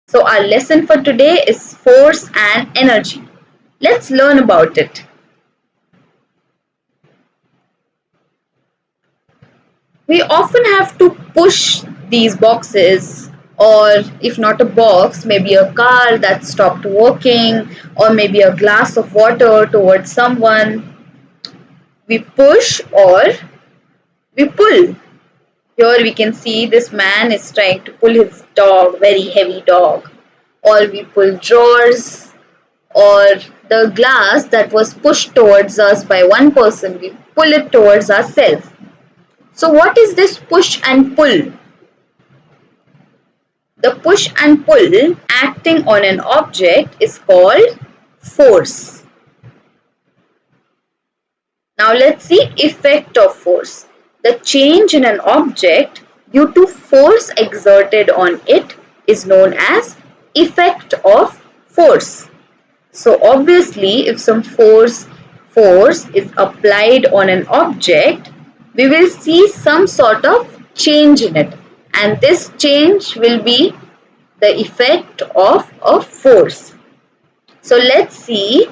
So our lesson for today is force and energy. Let's learn about it. We often have to push these boxes, or if not a box, maybe a car that stopped working, or maybe a glass of water towards someone. We push or we pull. Here we can see this man is trying to pull his dog, very heavy dog. Or we pull drawers, or the glass that was pushed towards us by one person, we pull it towards ourselves. So what is this push and pull? The push and pull acting on an object is called force. Now let's see effect of force. The change in an object due to force exerted on it is known as effect of force. So obviously if some force is applied on an object, we will see some sort of change in it, and this change will be the effect of a force. So let's see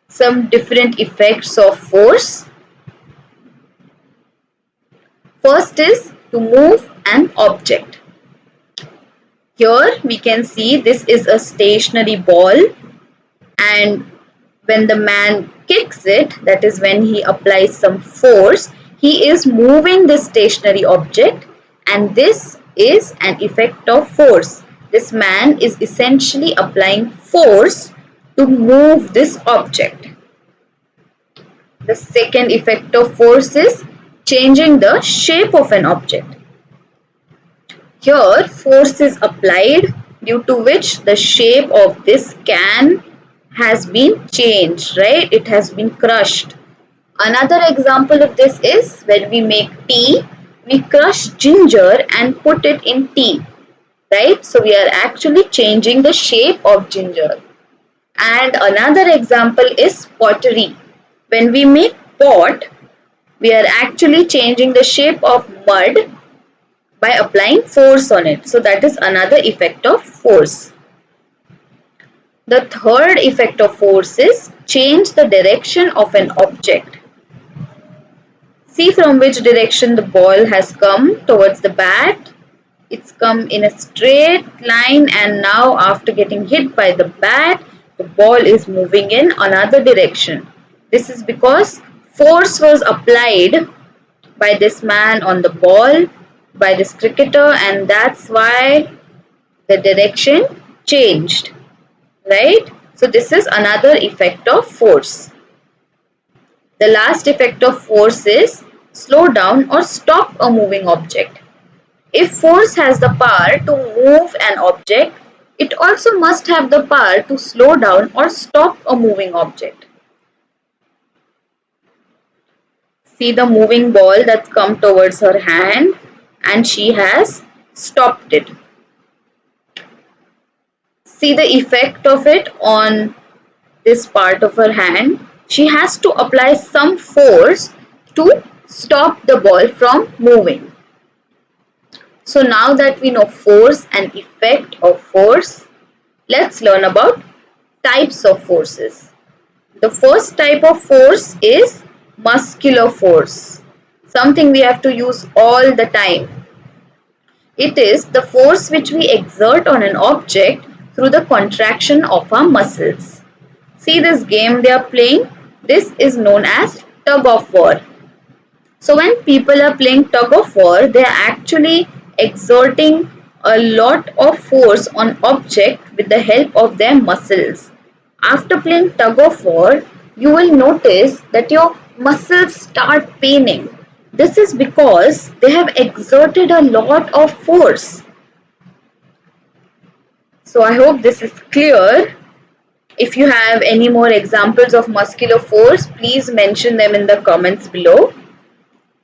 some different effects of force. First is to move an object. Here we can see this is a stationary ball, and when the man kicks it, that is when he applies some force, he is moving the stationary object, and this is an effect of force. This man is essentially applying force to move this object. The second effect of force is changing the shape of an object. Here force is applied due to which the shape of this can has been changed, right? It has been crushed. Another example of this is when we make tea, we crush ginger and put it in tea, right? So we are actually changing the shape of ginger. And another example is pottery. When we make pot, we are actually changing the shape of mud by applying force on it. So that is another effect of force. The third effect of force is change the direction of an object. See from which direction the ball has come towards the bat. It's come in a straight line, and now after getting hit by the bat, the ball is moving in another direction. This is because force was applied by this man on the ball, by this cricketer, and that's why the direction changed, right? So this is another effect of force. The last effect of force is slow down or stop a moving object. If force has the power to move an object, it also must have the power to slow down or stop a moving object. See the moving ball that's come towards her hand, and she has stopped it. See the effect of it on this part of her hand. She has to apply some force to stop the ball from moving. So now that we know force and effect of force, let's learn about types of forces. The first type of force is muscular force, something we have to use all the time. It is the force which we exert on an object through the contraction of our muscles. See this game they are playing? This is known as tug of war. So when people are playing tug of war, they are actually exerting a lot of force on object with the help of their muscles. After playing tug of war, you will notice that your muscles start paining. This is because they have exerted a lot of force. So I hope this is clear. If you have any more examples of muscular force, please mention them in the comments below.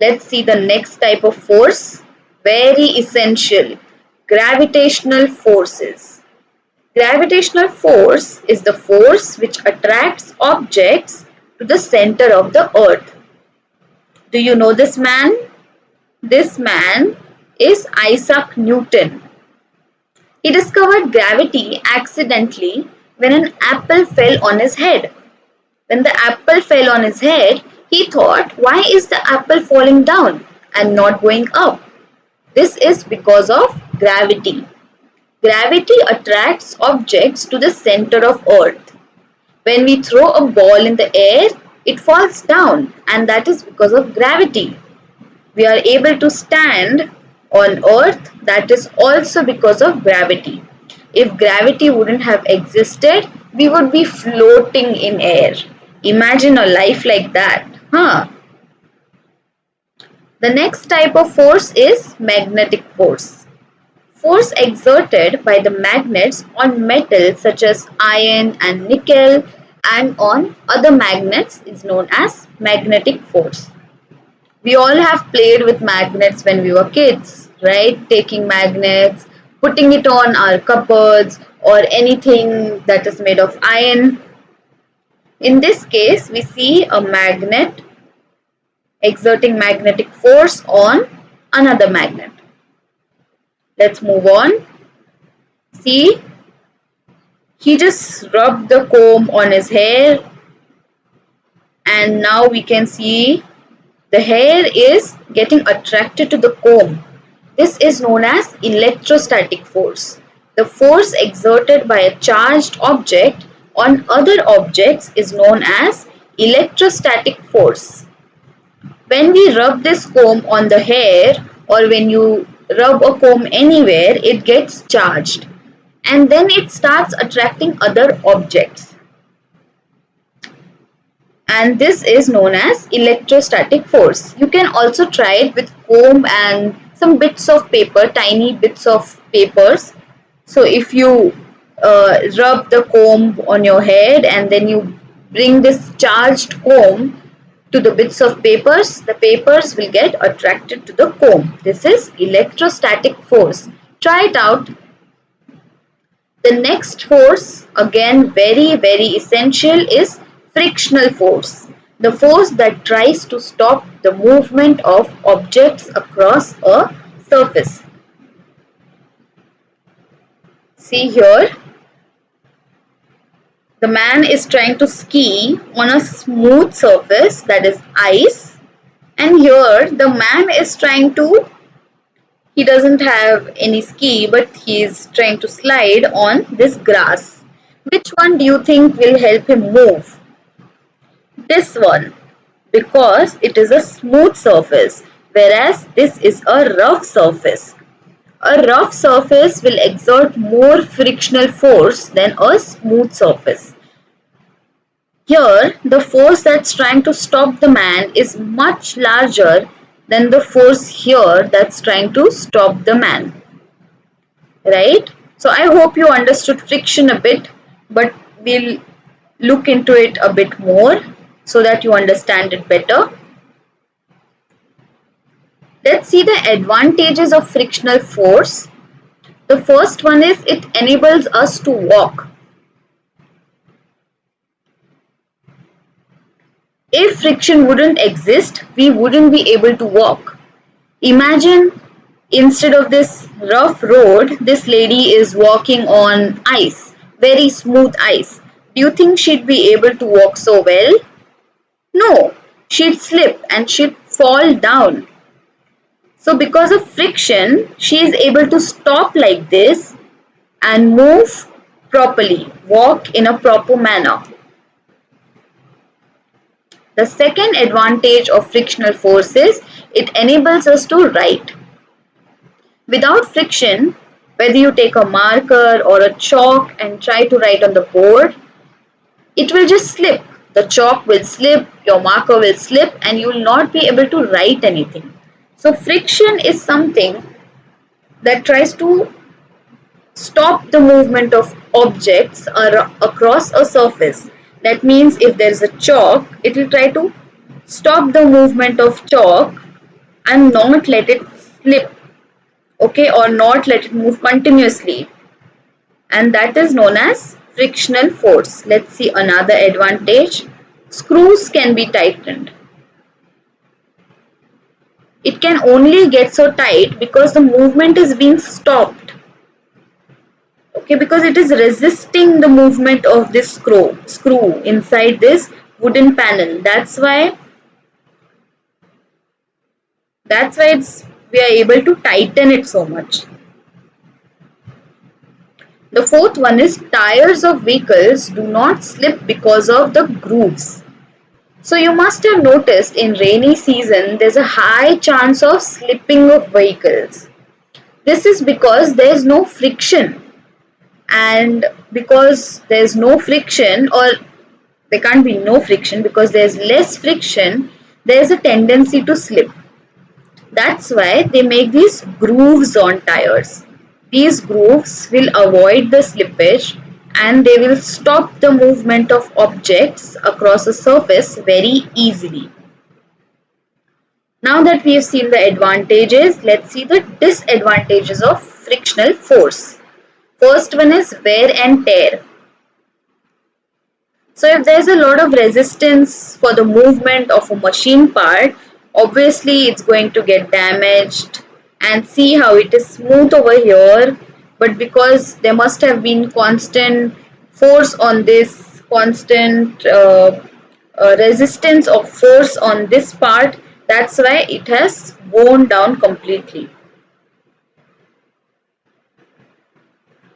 Let's see the next type of force. Very essential. Gravitational forces. Gravitational force is the force which attracts objects to the center of the earth. Do you know this man? This man is Isaac Newton. He discovered gravity accidentally when an apple fell on his head. When the apple fell on his head, he thought, why is the apple falling down and not going up? This is because of gravity. Gravity attracts objects to the center of Earth. When we throw a ball in the air, it falls down, and that is because of gravity. We are able to stand on Earth, that is also because of gravity. If gravity wouldn't have existed, we would be floating in air. Imagine a life like that, huh? The next type of force is magnetic force. Force exerted by the magnets on metals such as iron and nickel and on other magnets is known as magnetic force. We all have played with magnets when we were kids, right? Taking magnets, putting it on our cupboards or anything that is made of iron. In this case, we see a magnet exerting magnetic force on another magnet. Let's move on. See, he just rubbed the comb on his hair, and now we can see the hair is getting attracted to the comb. This is known as electrostatic force. The force exerted by a charged object on other objects is known as electrostatic force. When we rub this comb on the hair, or when you rub a comb anywhere, it gets charged and then it starts attracting other objects. And this is known as electrostatic force. You can also try it with comb and some bits of paper, tiny bits of papers. So if you rub the comb on your head and then you bring this charged comb to the bits of papers, the papers will get attracted to the comb. This is electrostatic force. Try it out. The next force, again very essential, is frictional force. The force that tries to stop the movement of objects across a surface. See here, the man is trying to ski on a smooth surface, that is ice, and here the man is trying to, he doesn't have any ski but he is trying to slide on this grass. Which one do you think will help him move? This one, because it is a smooth surface, whereas this is a rough surface. A rough surface will exert more frictional force than a smooth surface. Here, the force that's trying to stop the man is much larger than the force here that's trying to stop the man. Right? So I hope you understood friction a bit, but we'll look into it a bit more so that you understand it better. Let's see the advantages of frictional force. The first one is it enables us to walk. If friction wouldn't exist, we wouldn't be able to walk. Imagine instead of this rough road, this lady is walking on ice, very smooth ice. Do you think she'd be able to walk so well? No, she'd slip and she'd fall down. So because of friction, she is able to stop like this and move properly, walk in a proper manner. The second advantage of frictional force is it enables us to write. Without friction, whether you take a marker or a chalk and try to write on the board, it will just slip. The chalk will slip, your marker will slip, and you will not be able to write anything. So friction is something that tries to stop the movement of objects across a surface. That means if there is a chalk, it will try to stop the movement of chalk and not let it slip, okay, or not let it move continuously. And that is known as frictional force. Let's see another advantage. Screws can be tightened. It can only get so tight because the movement is being stopped. Okay, because it is resisting the movement of this screw inside this wooden panel. That's why we are able to tighten it so much. The fourth one is tires of vehicles do not slip because of the grooves. So you must have noticed in rainy season there's a high chance of slipping of vehicles. This is because there's no friction, and because there's no friction, or there can't be no friction, because there's less friction, there's a tendency to slip. That's why they make these grooves on tires. These grooves will avoid the slippage, and they will stop the movement of objects across a surface very easily. Now that we have seen the advantages, let's see the disadvantages of frictional force. First one is wear and tear. So if there's a lot of resistance for the movement of a machine part, obviously it's going to get damaged. And see how it is smooth over here, but because there must have been constant force on this, constant resistance of force on this part, that's why it has worn down completely.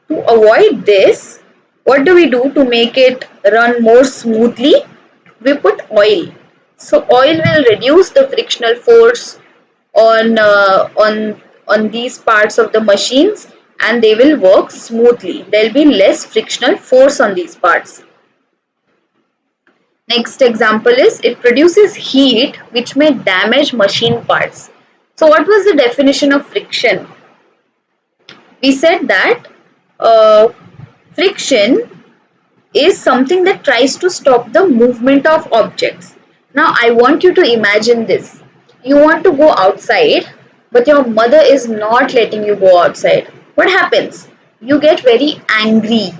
To avoid this, what do we do to make it run more smoothly? We put oil. So oil will reduce the frictional force on these parts of the machines, and they will work smoothly. There will be less frictional force on these parts. Next example is it produces heat which may damage machine parts. So what was the definition of friction? We said that friction is something that tries to stop the movement of objects. Now I want you to imagine this. You want to go outside, but your mother is not letting you go outside. What happens? You get very angry.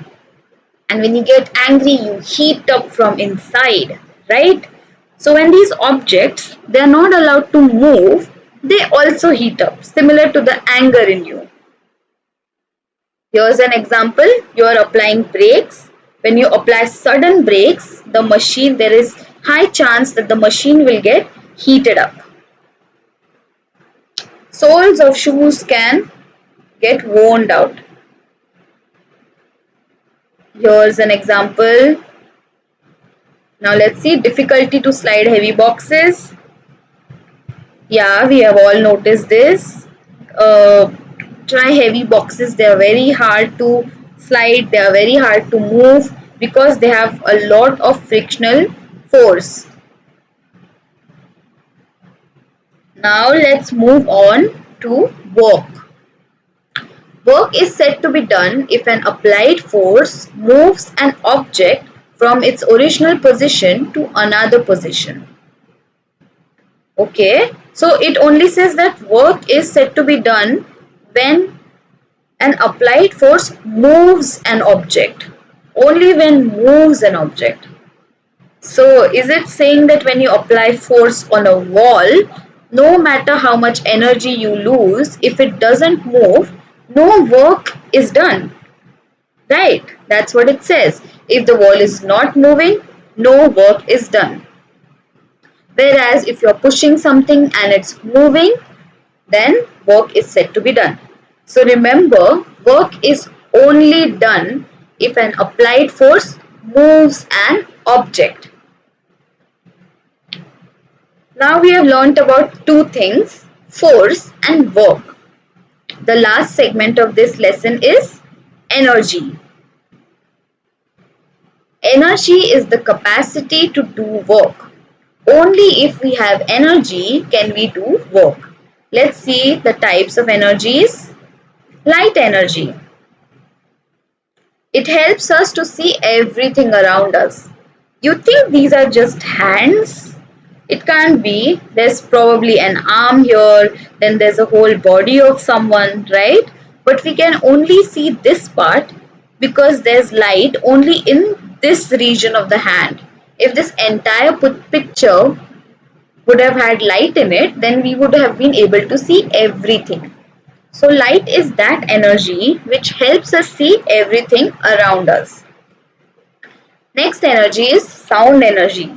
And when you get angry, you heat up from inside, right? So when these objects, they are not allowed to move, they also heat up, similar to the anger in you. Here's an example. You are applying brakes. When you apply sudden brakes, the machine, there is high chance that the machine will get heated up. Soles of shoes can get worn out. Here's an example. Now let's see difficulty to slide heavy boxes. Yeah, we have all noticed this. Try heavy boxes. They are very hard to slide. They are very hard to move because they have a lot of frictional force. Now let's move on to work. Work is said to be done if an applied force moves an object from its original position to another position. Okay, so it only says that work is said to be done when an applied force moves an object. Only when moves an object. So is it saying that when you apply force on a wall, no matter how much energy you lose, if it doesn't move, no work is done? Right, that's what it says. If the wall is not moving, no work is done. Whereas if you're pushing something and it's moving, then work is said to be done. So remember, work is only done if an applied force moves an object. Now we have learnt about two things, force and work. The last segment of this lesson is energy. Energy is the capacity to do work. Only if we have energy can we do work. Let's see the types of energies. Light energy. It helps us to see everything around us. You think these are just hands? It can't be. There's probably an arm here, then there's a whole body of someone, right? But we can only see this part because there's light only in this region of the hand. If this entire picture would have had light in it, then we would have been able to see everything. So light is that energy which helps us see everything around us. Next energy is sound energy.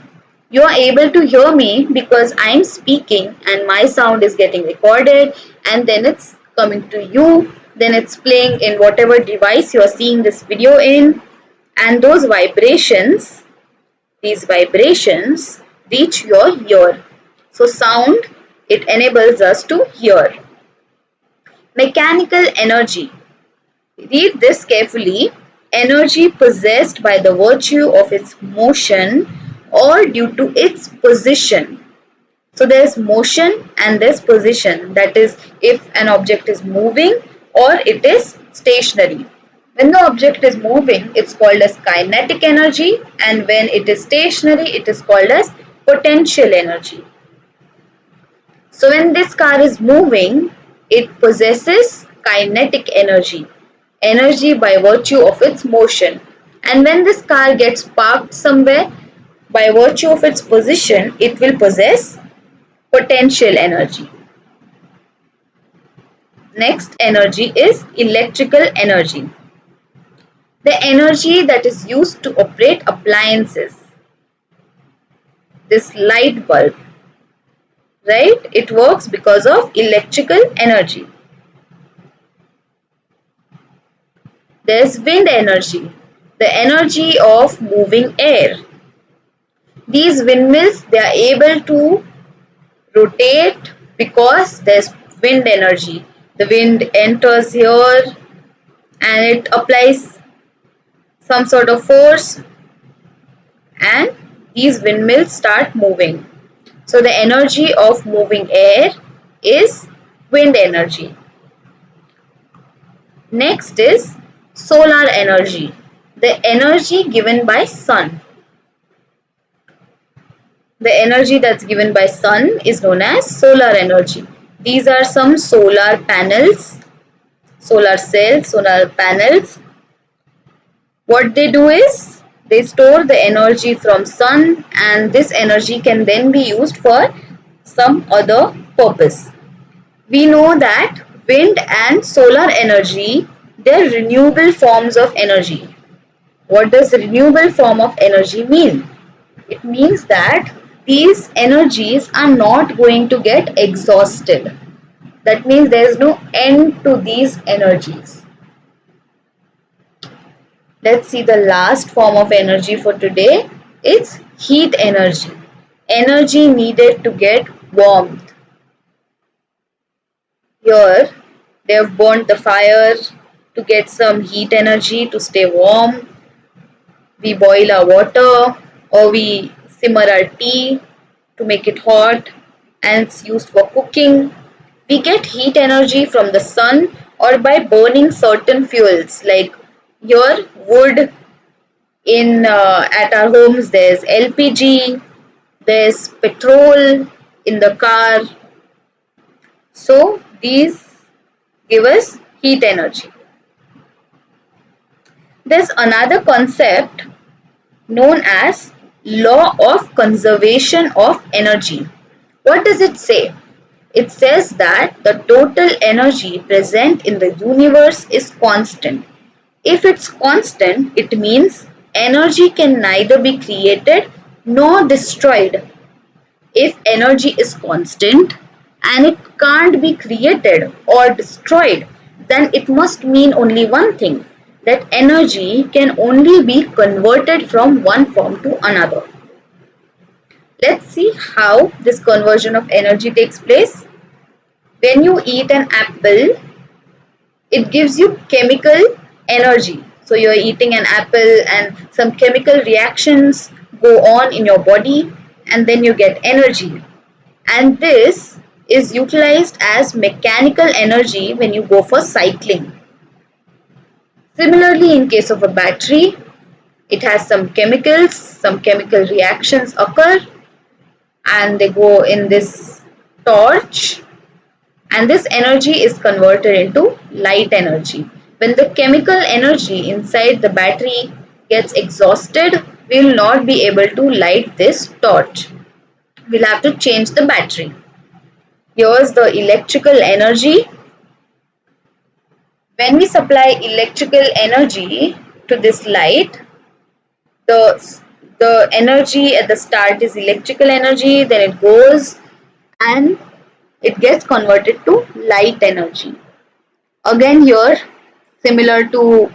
You are able to hear me because I am speaking and my sound is getting recorded, and then it's coming to you, then it's playing in whatever device you are seeing this video in, and these vibrations reach your ear. So sound, it enables us to hear. Mechanical energy. Read this carefully. Energy possessed by the virtue of its motion or due to its position. So there is motion and there is position. That is, if an object is moving or it is stationary. When the object is moving, it's called as kinetic energy, and when it is stationary, it is called as potential energy. So when this car is moving, it possesses kinetic energy, energy by virtue of its motion. And when this car gets parked somewhere, by virtue of its position, it will possess potential energy. Next energy is electrical energy. The energy that is used to operate appliances. This light bulb, right? It works because of electrical energy. There's wind energy, the energy of moving air. These windmills, they are able to rotate because there's wind energy. The wind enters here and it applies some sort of force, and these windmills start moving. So the energy of moving air is wind energy. Next is solar energy, the energy given by sun. The energy that's given by sun is known as solar energy. These are some solar panels, solar cells, solar panels. What they do is they store the energy from sun, and this energy can then be used for some other purpose. We know that wind and solar energy, they're renewable forms of energy. What does renewable form of energy mean? It means that these energies are not going to get exhausted. That means there is no end to these energies. Let's see the last form of energy for today. It's heat energy. Energy needed to get warmth. Here, they have burnt the fire to get some heat energy to stay warm. We boil our water or we simmer our tea to make it hot, and it's used for cooking. We get heat energy from the sun or by burning certain fuels like your wood. In at our homes there's LPG, there's petrol in the car. So these give us heat energy. There's another concept known as law of conservation of energy. What does it say? It says that the total energy present in the universe is constant. If it's constant, it means energy can neither be created nor destroyed. If energy is constant and it can't be created or destroyed, then it must mean only one thing, that energy can only be converted from one form to another. Let's see how this conversion of energy takes place. When you eat an apple, it gives you chemical energy. So you're eating an apple and some chemical reactions go on in your body, and then you get energy. And this is utilized as mechanical energy when you go for cycling. Similarly, in case of a battery, it has some chemicals, some chemical reactions occur, and they go in this torch, and this energy is converted into light energy. When the chemical energy inside the battery gets exhausted, we will not be able to light this torch. We'll have to change the battery. Here's the electrical energy. When we supply electrical energy to this light, the the energy at the start is electrical energy, then it goes and it gets converted to light energy. Again here, similar to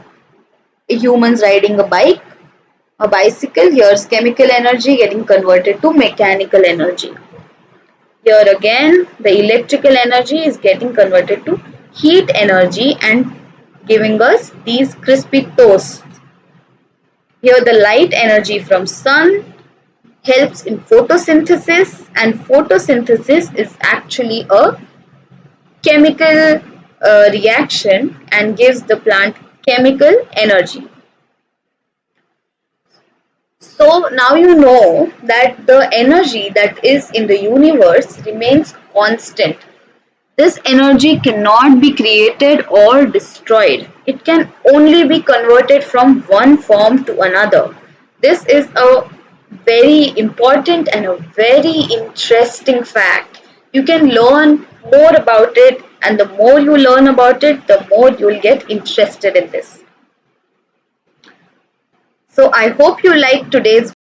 humans riding a bicycle, here's chemical energy getting converted to mechanical energy. Here again, the electrical energy is getting converted to heat energy and giving us these crispy toasts. Here the light energy from sun helps in photosynthesis, and photosynthesis is actually a chemical reaction and gives the plant chemical energy. So now you know that the energy that is in the universe remains constant. This energy cannot be created or destroyed. It can only be converted from one form to another. This is a very important and a very interesting fact. You can learn more about it, and the more you learn about it, the more you will get interested in this. So I hope you liked today's